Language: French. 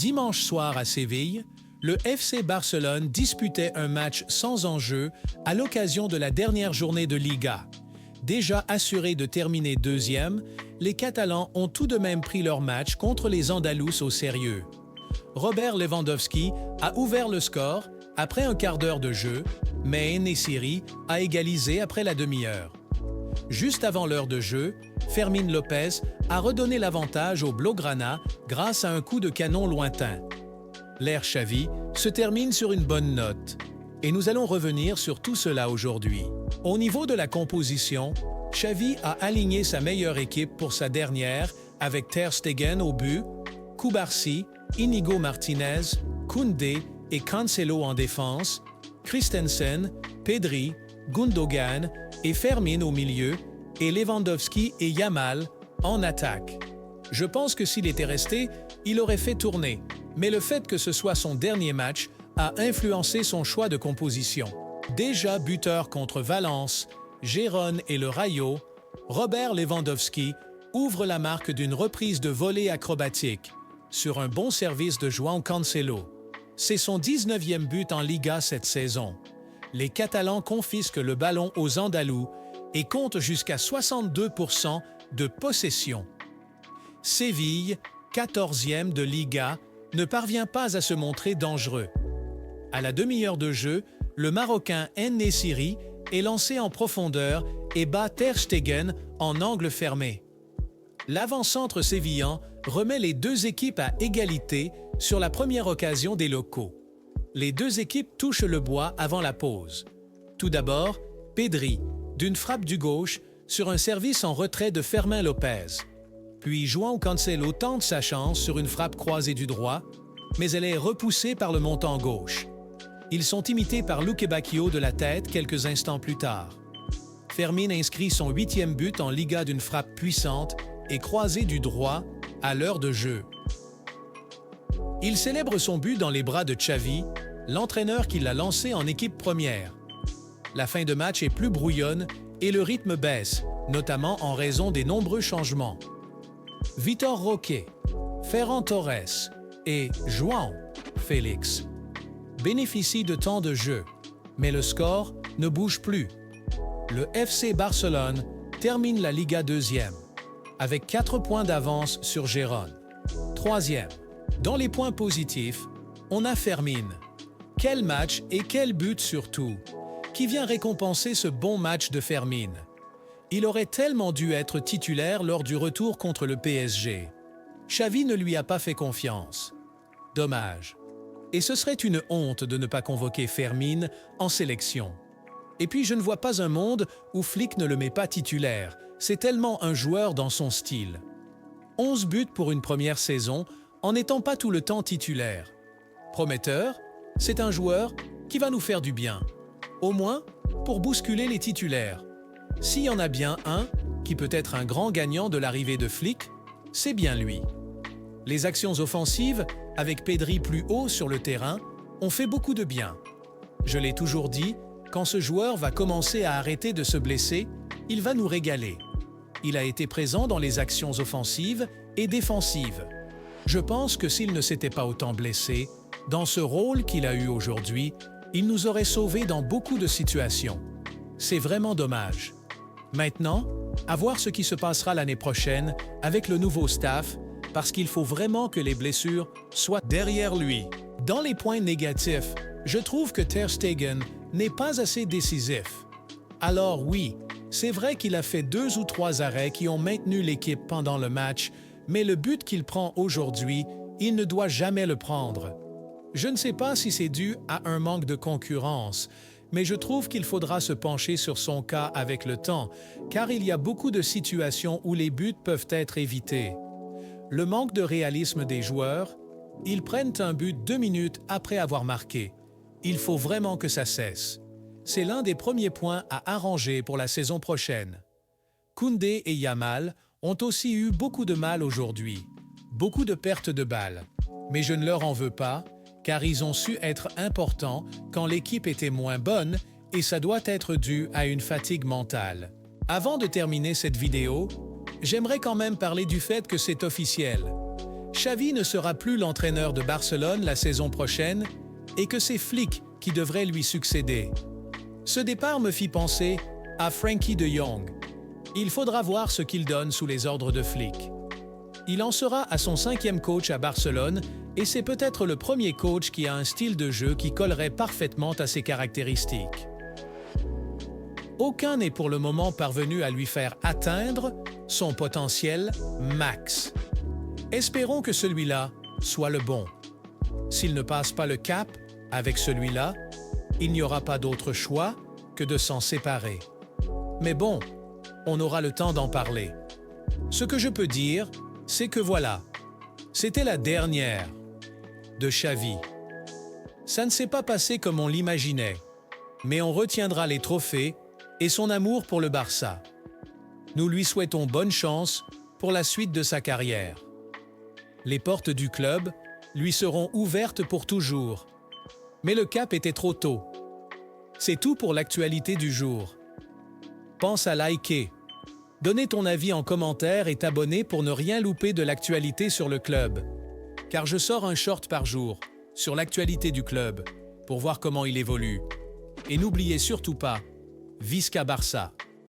Dimanche soir à Séville, le FC Barcelone disputait un match sans enjeu à l'occasion de la dernière journée de Liga. Déjà assurés de terminer deuxième, les Catalans ont tout de même pris leur match contre les Andalous au sérieux. Robert Lewandowski a ouvert le score après un quart d'heure de jeu, mais En-Nesyri a égalisé après la demi-heure. Juste avant l'heure de jeu, Fermín López a redonné l'avantage aux Blaugrana grâce à un coup de canon lointain. L'ère Xavi se termine sur une bonne note, et nous allons revenir sur tout cela aujourd'hui. Au niveau de la composition, Xavi a aligné sa meilleure équipe pour sa dernière avec Ter Stegen au but, Cubarsí, Íñigo Martínez, Koundé et Cancelo en défense, Christensen, Pedri, Gundogan et Fermín au milieu, et Lewandowski et Yamal en attaque. Je pense que s'il était resté, il aurait fait tourner, mais le fait que ce soit son dernier match a influencé son choix de composition. Déjà buteur contre Valence, Gérone et le Rayo, Robert Lewandowski ouvre la marque d'une reprise de volée acrobatique sur un bon service de João Cancelo. C'est son 19e but en Liga cette saison. Les Catalans confisquent le ballon aux Andalous et comptent jusqu'à 62% de possession. Séville, 14e de Liga, ne parvient pas à se montrer dangereux. À la demi-heure de jeu, le Marocain En-Nesyri est lancé en profondeur et bat Ter Stegen en angle fermé. L'avant-centre sévillan remet les deux équipes à égalité sur la première occasion des locaux. Les deux équipes touchent le bois avant la pause. Tout d'abord, Pedri, d'une frappe du gauche sur un service en retrait de Fermín López. Puis João Cancelo tente sa chance sur une frappe croisée du droit, mais elle est repoussée par le montant gauche. Ils sont imités par Luque Bacchio de la tête quelques instants plus tard. Fermín inscrit son 8e but en Liga d'une frappe puissante et croisée du droit à l'heure de jeu. Il célèbre son but dans les bras de Xavi, l'entraîneur qui l'a lancé en équipe première. La fin de match est plus brouillonne et le rythme baisse, notamment en raison des nombreux changements. Vitor Roque, Ferran Torres et João Félix bénéficient de temps de jeu, mais le score ne bouge plus. Le FC Barcelone termine la Liga 2e, avec 4 points d'avance sur Gérone. 3e. Dans les points positifs, on a Fermín. Quel match et quel but surtout, qui vient récompenser ce bon match de Fermín. Il aurait tellement dû être titulaire lors du retour contre le PSG. Xavi ne lui a pas fait confiance. Dommage. Et ce serait une honte de ne pas convoquer Fermín en sélection. Et puis je ne vois pas un monde où Flick ne le met pas titulaire. C'est tellement un joueur dans son style. 11 buts pour une première saison en n'étant pas tout le temps titulaire. Prometteur, c'est un joueur qui va nous faire du bien. Au moins, pour bousculer les titulaires. S'il y en a bien un qui peut être un grand gagnant de l'arrivée de Flick, c'est bien lui. Les actions offensives, avec Pedri plus haut sur le terrain, ont fait beaucoup de bien. Je l'ai toujours dit, quand ce joueur va commencer à arrêter de se blesser, il va nous régaler. Il a été présent dans les actions offensives et défensives. Je pense que s'il ne s'était pas autant blessé, dans ce rôle qu'il a eu aujourd'hui, il nous aurait sauvés dans beaucoup de situations. C'est vraiment dommage. Maintenant, à voir ce qui se passera l'année prochaine avec le nouveau staff, parce qu'il faut vraiment que les blessures soient derrière lui. Dans les points négatifs, je trouve que Ter Stegen n'est pas assez décisif. Alors oui, c'est vrai qu'il a fait 2 ou 3 arrêts qui ont maintenu l'équipe pendant le match, mais le but qu'il prend aujourd'hui, il ne doit jamais le prendre. Je ne sais pas si c'est dû à un manque de concurrence, mais je trouve qu'il faudra se pencher sur son cas avec le temps, car il y a beaucoup de situations où les buts peuvent être évités. Le manque de réalisme des joueurs, ils prennent un but 2 minutes après avoir marqué. Il faut vraiment que ça cesse. C'est l'un des premiers points à arranger pour la saison prochaine. Koundé et Yamal ont aussi eu beaucoup de mal aujourd'hui, beaucoup de pertes de balles. Mais je ne leur en veux pas, car ils ont su être importants quand l'équipe était moins bonne et ça doit être dû à une fatigue mentale. Avant de terminer cette vidéo, j'aimerais quand même parler du fait que c'est officiel. Xavi ne sera plus l'entraîneur de Barcelone la saison prochaine et que c'est Flick qui devrait lui succéder. Ce départ me fit penser à Frenkie de Jong. Il faudra voir ce qu'il donne sous les ordres de Flick. Il en sera à son 5e coach à Barcelone et c'est peut-être le premier coach qui a un style de jeu qui collerait parfaitement à ses caractéristiques. Aucun n'est pour le moment parvenu à lui faire atteindre son potentiel max. Espérons que celui-là soit le bon. S'il ne passe pas le cap avec celui-là, il n'y aura pas d'autre choix que de s'en séparer. Mais bon, on aura le temps d'en parler. Ce que je peux dire, c'est que voilà, c'était la dernière de Xavi. Ça ne s'est pas passé comme on l'imaginait, mais on retiendra les trophées et son amour pour le Barça. Nous lui souhaitons bonne chance pour la suite de sa carrière. Les portes du club lui seront ouvertes pour toujours. Mais le cap était trop tôt. C'est tout pour l'actualité du jour. Pense à liker, donner ton avis en commentaire et t'abonner pour ne rien louper de l'actualité sur le club. Car je sors un short par jour sur l'actualité du club pour voir comment il évolue. Et n'oubliez surtout pas, Visca Barça!